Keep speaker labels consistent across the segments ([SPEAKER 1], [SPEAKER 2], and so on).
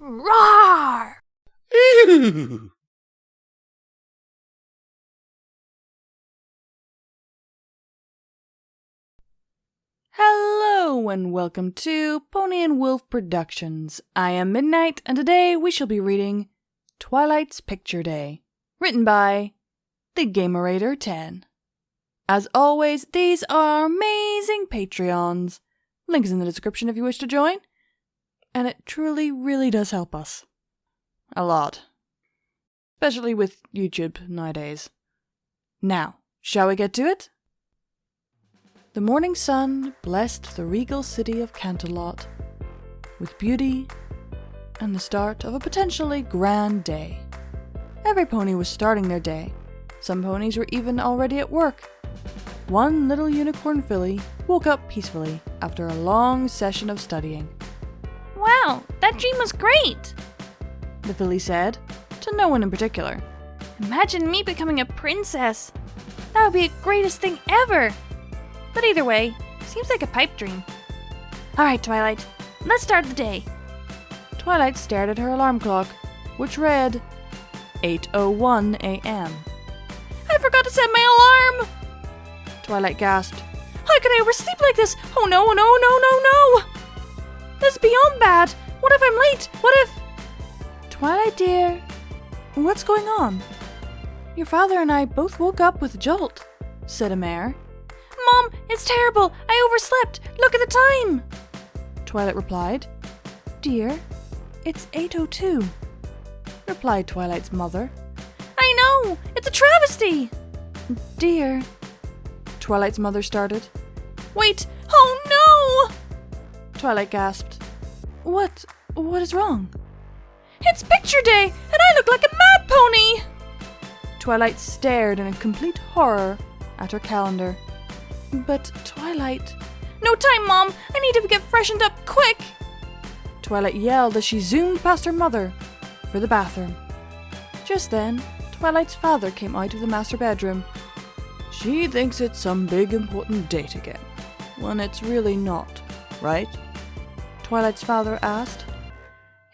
[SPEAKER 1] Roar!
[SPEAKER 2] Ew.
[SPEAKER 1] Hello and welcome to Pony&Wolf Productions. I am Midnight and today we shall be reading Twilights Picture Day, written by thegamerator10. As always, these are amazing Patreons. Link is in the description if you wish to join. And it truly, really does help us. A lot. Especially with YouTube nowadays. Now, shall we get to it? The morning sun blessed the regal city of Canterlot with beauty and the start of a potentially grand day. Every pony was starting their day. Some ponies were even already at work. One little unicorn filly woke up peacefully after a long session of studying.
[SPEAKER 3] Wow, that dream was great!
[SPEAKER 1] The filly said, to no one in particular.
[SPEAKER 3] Imagine me becoming a princess! That would be the greatest thing ever! But either way, seems like a pipe dream. Alright, Twilight, let's start the day.
[SPEAKER 1] Twilight stared at her alarm clock, which read 8:01 a.m.
[SPEAKER 3] I forgot to set my alarm!
[SPEAKER 1] Twilight gasped.
[SPEAKER 3] How could I oversleep like this? Oh no, no, no, no, no! This is beyond bad! What if I'm late? What if...
[SPEAKER 1] Twilight dear, what's going on? Your father and I both woke up with a jolt, said a mare.
[SPEAKER 3] Mom, it's terrible! I overslept! Look at the time!
[SPEAKER 1] Twilight replied. Dear, it's 8:02, replied Twilight's mother.
[SPEAKER 3] I know! It's a travesty!
[SPEAKER 1] Dear, Twilight's mother started.
[SPEAKER 3] Wait! Oh no!
[SPEAKER 1] Twilight gasped. What is wrong?
[SPEAKER 3] It's picture day, and I look like a mad pony!
[SPEAKER 1] Twilight stared in a complete horror at her calendar. But Twilight...
[SPEAKER 3] No time, Mom! I need to get freshened up quick!
[SPEAKER 1] Twilight yelled as she zoomed past her mother for the bathroom. Just then, Twilight's father came out of the master bedroom. She thinks it's some big important date again, when it's really not, right? Twilight's father asked.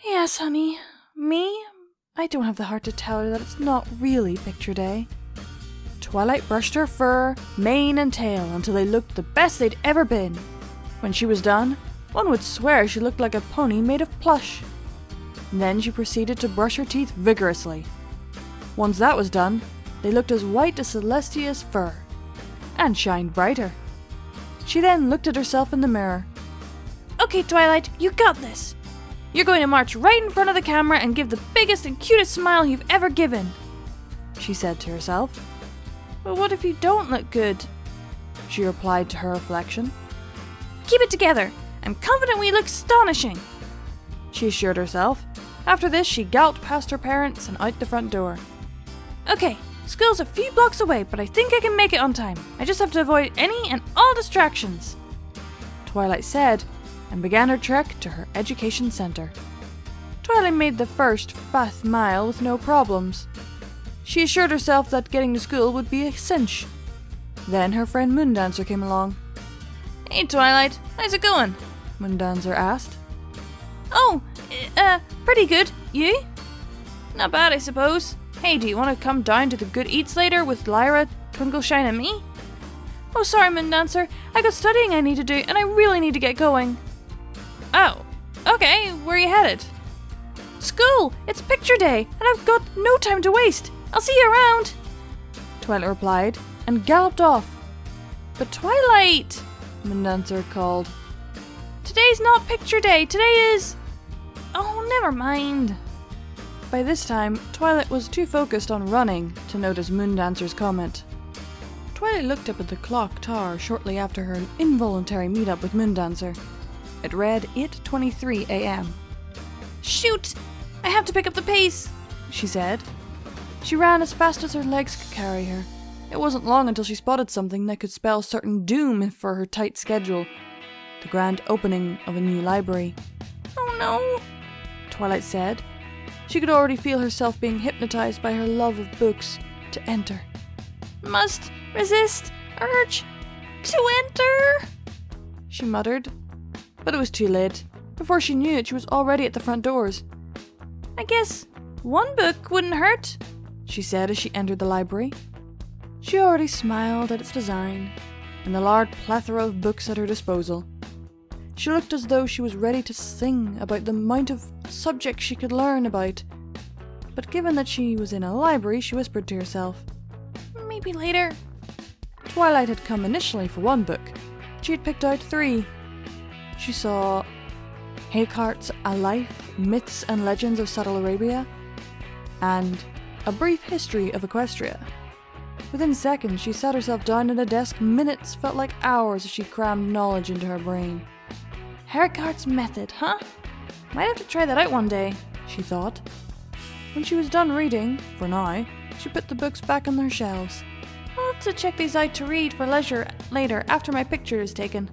[SPEAKER 1] Yes, honey. Me? I don't have the heart to tell her that it's not really picture day. Twilight brushed her fur, mane and tail until they looked the best they'd ever been. When she was done, one would swear she looked like a pony made of plush. Then she proceeded to brush her teeth vigorously. Once that was done, they looked as white as Celestia's fur, and shined brighter. She then looked at herself in the mirror.
[SPEAKER 3] Okay, Twilight, you got this. You're going to march right in front of the camera and give the biggest and cutest smile you've ever given,
[SPEAKER 1] she said to herself. But what if you don't look good? She replied to her reflection.
[SPEAKER 3] Keep it together. I'm confident we look astonishing,
[SPEAKER 1] she assured herself. After this, she galloped past her parents and out the front door.
[SPEAKER 3] Okay, school's a few blocks away, but I think I can make it on time. I just have to avoid any and all distractions,
[SPEAKER 1] Twilight said, and began her trek to her education center. Twilight made the first 5 mile with no problems. She assured herself that getting to school would be a cinch. Then her friend Moondancer came along.
[SPEAKER 3] Hey Twilight, how's it going?
[SPEAKER 1] Moondancer asked.
[SPEAKER 3] Oh, pretty good. You? Not bad, I suppose. Hey, do you want to come down to the Good Eats later with Lyra, Twinkle, Shine and me? Oh, sorry Moondancer, I got studying I need to do and I really need to get going. Oh, okay, where are you headed? School! It's picture day, and I've got no time to waste. I'll see you around,
[SPEAKER 1] Twilight replied, and galloped off. But Twilight, Moondancer called.
[SPEAKER 3] Today's not picture day, today is... Oh, never mind.
[SPEAKER 1] By this time, Twilight was too focused on running to notice Moondancer's comment. Twilight looked up at the clock tower shortly after her involuntary meetup with Moondancer. It read 8:23 a.m.
[SPEAKER 3] Shoot! I have to pick up the pace,
[SPEAKER 1] she said. She ran as fast as her legs could carry her. It wasn't long until she spotted something that could spell certain doom for her tight schedule. The grand opening of a new library.
[SPEAKER 3] Oh no,
[SPEAKER 1] Twilight said. She could already feel herself being hypnotized by her love of books to enter.
[SPEAKER 3] Must resist urge to enter,
[SPEAKER 1] she muttered. But it was too late. Before she knew it, she was already at the front doors.
[SPEAKER 3] I guess one book wouldn't hurt,
[SPEAKER 1] she said as she entered the library. She already smiled at its design and the large plethora of books at her disposal. She looked as though she was ready to sing about the amount of subjects she could learn about. But given that she was in a library, she whispered to herself,
[SPEAKER 3] maybe later.
[SPEAKER 1] Twilight had come initially for one book. She had picked out 3. She saw Haycart's A Life, Myths and Legends of Subtle Arabia, and A Brief History of Equestria. Within seconds, she sat herself down at a desk. Minutes felt like hours as she crammed knowledge into her brain.
[SPEAKER 3] Haycart's method, huh? Might have to try that out one day, she thought.
[SPEAKER 1] When she was done reading, for now, she put the books back on their shelves.
[SPEAKER 3] I'll have to check these out to read for leisure later after my picture is taken.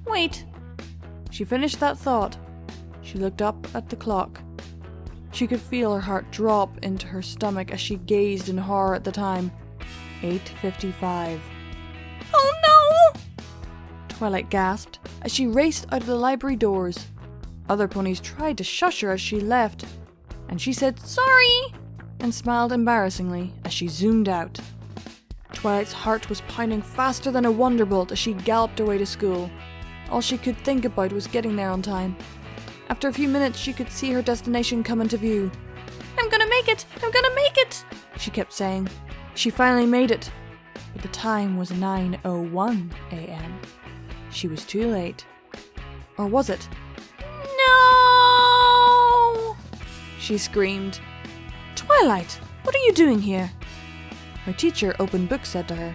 [SPEAKER 3] Wait.
[SPEAKER 1] She finished that thought. She looked up at the clock. She could feel her heart drop into her stomach as she gazed in horror at the time. 8:55.
[SPEAKER 3] Oh no!
[SPEAKER 1] Twilight gasped as she raced out of the library doors. Other ponies tried to shush her as she left, and she said sorry and smiled embarrassingly as she zoomed out. Twilight's heart was pounding faster than a wonderbolt as she galloped away to school. All she could think about was getting there on time. After a few minutes, she could see her destination come into view.
[SPEAKER 3] I'm gonna make it! I'm gonna make it!
[SPEAKER 1] She kept saying. She finally made it, but the time was 9:01 a.m. She was too late. Or was it?
[SPEAKER 3] No!
[SPEAKER 1] She screamed. Twilight, what are you doing here? Her teacher, Open Book, said to her.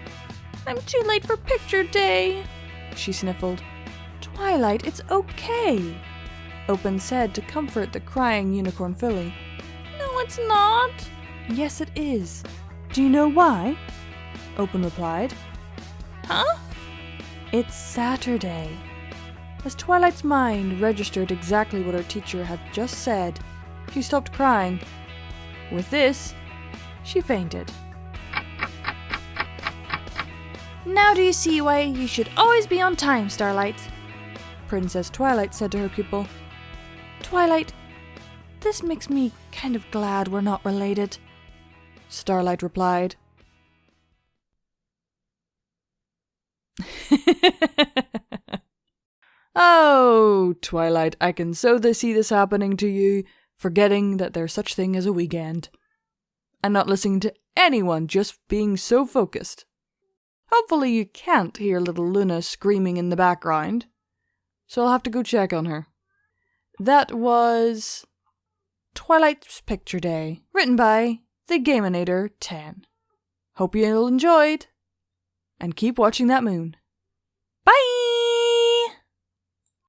[SPEAKER 3] I'm too late for picture day,
[SPEAKER 1] she sniffled. Twilight, it's okay, Open said to comfort the crying unicorn filly.
[SPEAKER 3] No, it's not.
[SPEAKER 1] Yes, it is. Do you know why? Open replied.
[SPEAKER 3] Huh?
[SPEAKER 1] It's Saturday. As Twilight's mind registered exactly what her teacher had just said, she stopped crying. With this, she fainted.
[SPEAKER 3] Now do you see why you should always be on time, Starlight?
[SPEAKER 1] Princess Twilight said to her pupil. Twilight, this makes me kind of glad we're not related, Starlight replied. Oh, Twilight, I can so see this happening to you, forgetting that there's such thing as a weekend. And not listening to anyone, just being so focused. Hopefully you can't hear little Luna screaming in the background, so I'll have to go check on her. That was Twilight's Picture Day, written by thegamerator10. Hope you all enjoyed, and keep watching that moon.